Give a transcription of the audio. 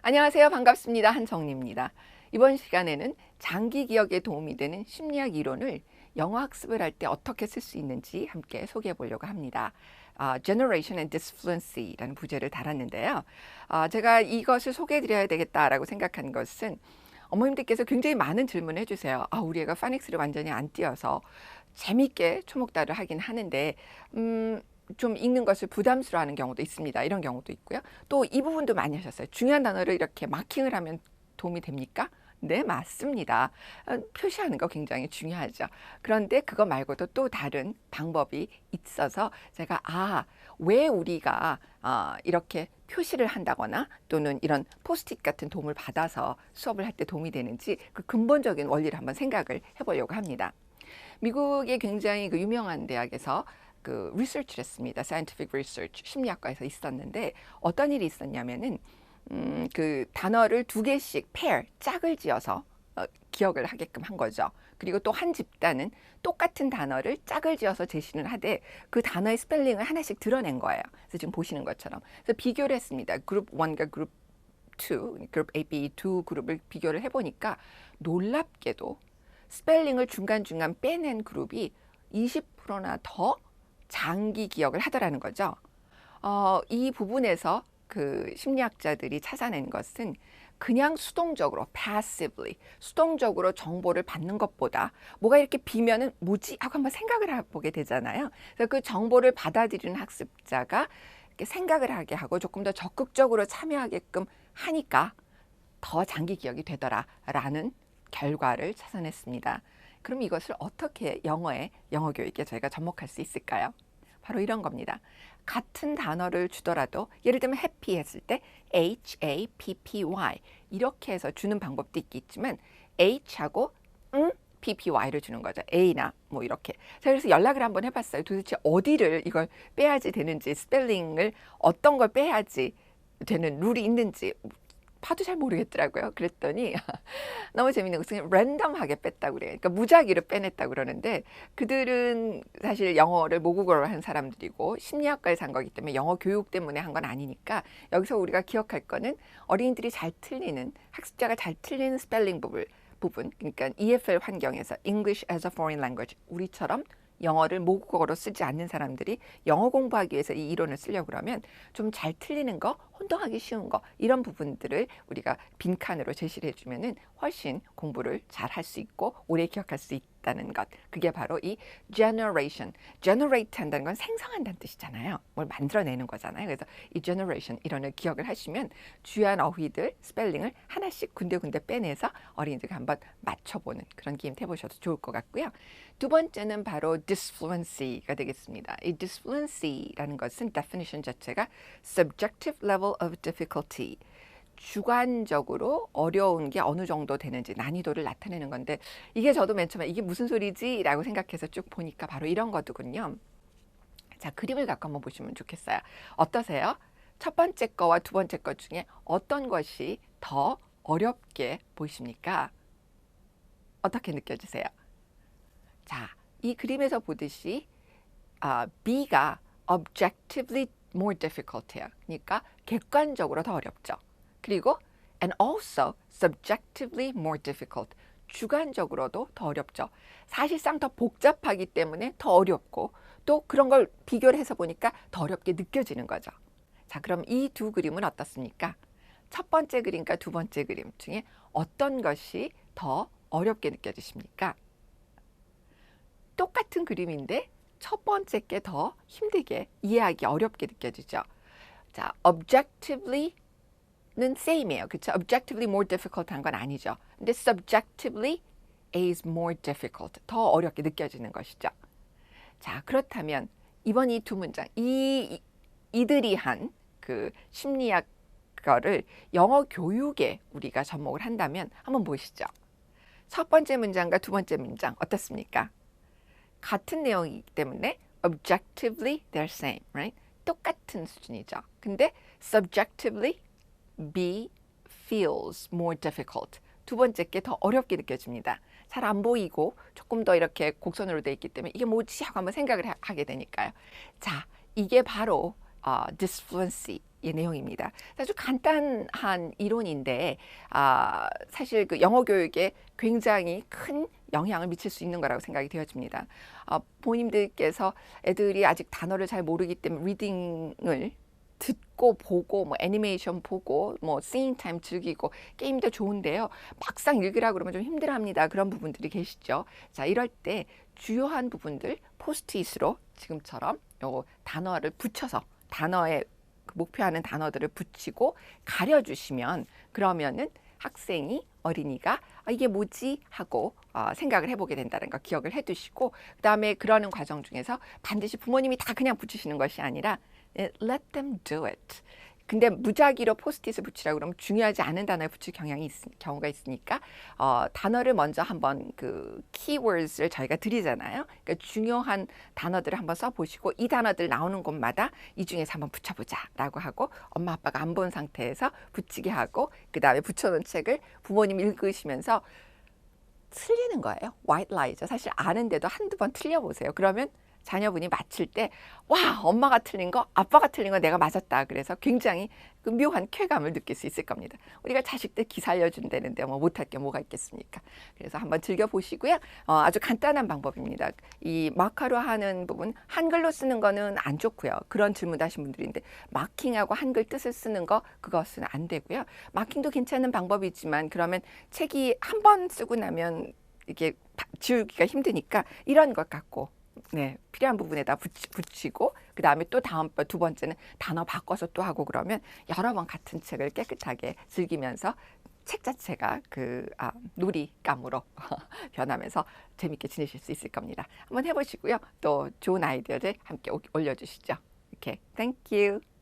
안녕하세요. 반갑습니다. 한정리입니다. 이번 시간에는 장기 기억에 도움이 되는 심리학 이론을 영어 학습을 할 때 어떻게 쓸 수 있는지 함께 소개해 보려고 합니다. Generation and Disfluency라는 부제를 달았는데요. 제가 이것을 소개해 드려야 되겠다라고 생각한 것은 어머님들께서 굉장히 많은 질문을 해주세요. 우리 애가 파닉스를 완전히 안 띄어서 재밌게 초목달을 하긴 하는데 좀 읽는 것을 부담스러워하는 경우도 있습니다. 이런 경우도 있고요. 또 이 부분도 많이 하셨어요. 중요한 단어를 이렇게 마킹을 하면 도움이 됩니까? 네, 맞습니다. 표시하는 거 굉장히 중요하죠. 그런데 그거 말고도 또 다른 방법이 있어서 제가 왜 우리가 이렇게 표시를 한다거나 또는 이런 포스트잇 같은 도움을 받아서 수업을 할 때 도움이 되는지 그 근본적인 원리를 한번 생각을 해보려고 합니다. 미국의 굉장히 그 유명한 대학에서 그 리서치를 했습니다. Scientific Research, 심리학과에서 있었는데 어떤 일이 있었냐면은 그 단어를 두 개씩 pair, 짝을 지어서 기억을 하게끔 한 거죠. 그리고 또 한 집단은 똑같은 단어를 짝을 지어서 제시를 하되 그 단어의 스펠링을 하나씩 드러낸 거예요. 그래서 지금 보시는 것처럼. 그래서 비교를 했습니다. 그룹 1과 그룹 2, 그룹 A, B 두 그룹을 비교를 해보니까 놀랍게도 스펠링을 중간중간 빼낸 그룹이 20%나 더 장기 기억을 하더라는 거죠. 이 부분에서 그 심리학자들이 찾아낸 것은 그냥 수동적으로 passively 수동적으로 정보를 받는 것보다 뭐가 이렇게 비면은 뭐지 하고 한번 생각을 해보게 되잖아요. 그래서 그 정보를 받아들이는 학습자가 이렇게 생각을 하게 하고 조금 더 적극적으로 참여하게끔 하니까 더 장기 기억이 되더라라는 결과를 찾아냈습니다. 그럼 이것을 어떻게 영어 교육에 저희가 접목할 수 있을까요? 바로 이런 겁니다. 같은 단어를 주더라도 예를 들면 happy 했을 때 HAPPY 이렇게 해서 주는 방법도 있겠지만 H하고 PPY를 주는 거죠. A나 뭐 이렇게. 자, 그래서 연락을 한번 해봤어요. 도대체 어디를 이걸 빼야지 되는지, 스펠링을 어떤 걸 빼야지 되는 룰이 있는지 봐도 잘 모르겠더라고요. 그랬더니 너무 재밌는 것은 랜덤하게 뺐다고 그래요. 그러니까 무작위로 빼냈다고 그러는데 그들은 사실 영어를 모국어로 한 사람들이고 심리학과에서 한 거기 때문에 영어 교육 때문에 한 건 아니니까 여기서 우리가 기억할 거는 어린이들이 잘 틀리는 학습자가 잘 틀리는 스펠링 부분 그러니까 EFL 환경에서 English as a Foreign Language 우리처럼 영어를 모국어로 쓰지 않는 사람들이 영어 공부하기 위해서 이 이론을 쓰려고 그러면 좀 잘 틀리는 거, 혼동하기 쉬운 거 이런 부분들을 우리가 빈칸으로 제시를 해주면은 훨씬 공부를 잘 할 수 있고 오래 기억할 수 있다는 것. 그게 바로 이 generation. generate 한다는 건 생성한다는 뜻이잖아요. 뭘 만들어내는 거잖아요. 그래서 이 generation 이론을 기억을 하시면 주요한 어휘들, 스펠링을 하나씩 군데군데 빼내서 어린이들과 한번 맞춰보는 그런 게임 해보셔도 좋을 것 같고요. 두 번째는 바로 disfluency가 되겠습니다. 이 disfluency라는 것은 definition 자체가 subjective level of difficulty, 주관적으로 어려운 게 어느 정도 되는지 난이도를 나타내는 건데 이게 저도 맨 처음에 이게 무슨 소리지? 라고 생각해서 쭉 보니까 바로 이런 거더군요. 자, 그림을 갖고 한번 보시면 좋겠어요. 어떠세요? 첫 번째 거와 두 번째 것 중에 어떤 것이 더 어렵게 보이십니까? 어떻게 느껴지세요? 자, 이 그림에서 보듯이 B가 objectively more difficult해요. 그러니까 객관적으로 더 어렵죠. 그리고 and also subjectively more difficult. 주관적으로도 더 어렵죠. 사실상 더 복잡하기 때문에 더 어렵고 또 그런 걸 비교를 해서 보니까 더 어렵게 느껴지는 거죠. 자, 그럼 이 두 그림은 어떻습니까? 첫 번째 그림과 두 번째 그림 중에 어떤 것이 더 어렵게 느껴지십니까? 똑같은 그림인데 첫 번째 게 더 힘들게 이해하기 어렵게 느껴지죠. 자, objectively는 same이에요. 그렇죠? objectively more difficult 한 건 아니죠. 근데 subjectively is more difficult. 더 어렵게 느껴지는 것이죠. 자, 그렇다면 이번 이 두 문장, 이들이 한 그 심리학 거를 영어 교육에 우리가 접목을 한다면 한번 보시죠. 첫 번째 문장과 두 번째 문장 어떻습니까? 같은 내용이기 때문에 objectively they're same, right? 똑같은 수준이죠. 근데 subjectively B feels more difficult. 두 번째 게 더 어렵게 느껴집니다. 잘 안 보이고 조금 더 이렇게 곡선으로 돼 있기 때문에 이게 뭐지 하고 한번 생각을 하게 되니까요. 자, 이게 바로 disfluency의 내용입니다. 아주 간단한 이론인데 사실 그 영어 교육에 굉장히 큰 영향을 미칠 수 있는 거라고 생각이 되어집니다. 부모님들께서 애들이 아직 단어를 잘 모르기 때문에 리딩을 듣고 보고 뭐 애니메이션 보고 뭐 seeing time 즐기고 게임도 좋은데요. 막상 읽으라 그러면 좀 힘들어합니다. 그런 부분들이 계시죠. 자, 이럴 때 주요한 부분들 포스트잇으로 지금처럼 요 단어를 붙여서 단어에 목표하는 단어들을 붙이고 가려주시면 그러면은 학생이 어린이가 이게 뭐지 하고 생각을 해보게 된다는 거 기억을 해두시고 그 다음에 그러는 과정 중에서 반드시 부모님이 다 그냥 붙이시는 것이 아니라 let them do it. 근데 무작위로 포스트잇을 붙이라고 그러면 중요하지 않은 단어에 붙일 경우가 있으니까 단어를 먼저 한번 그 keywords를 저희가 드리잖아요. 그러니까 중요한 단어들을 한번 써보시고 이 단어들 나오는 곳마다 이 중에서 한번 붙여보자라고 하고 엄마 아빠가 안 본 상태에서 붙이게 하고 그 다음에 붙여놓은 책을 부모님 읽으시면서 틀리는 거예요. white lie죠. 사실 아는데도 한두 번 틀려보세요. 그러면 자녀분이 맞힐 때 와, 엄마가 틀린 거, 아빠가 틀린 거 내가 맞았다. 그래서 굉장히 그 묘한 쾌감을 느낄 수 있을 겁니다. 우리가 자식들 기 살려준다는데 뭐 못할 게 뭐가 있겠습니까? 그래서 한번 즐겨보시고요. 아주 간단한 방법입니다. 이 마커로 하는 부분, 한글로 쓰는 거는 안 좋고요. 그런 질문 하신 분들인데 마킹하고 한글 뜻을 쓰는 거 그것은 안 되고요. 마킹도 괜찮은 방법이지만 그러면 책이 한 번 쓰고 나면 이게 지우기가 힘드니까 이런 것 갖고 필요한 부분에다 붙이고 그 다음에 또 다음번 두 번째는 단어 바꿔서 또 하고 그러면 여러 번 같은 책을 깨끗하게 즐기면서 책 자체가 놀이감으로 변하면서 재밌게 지내실 수 있을 겁니다. 한번 해보시고요. 또 좋은 아이디어들 함께 올려주시죠. 이렇게 Thank you.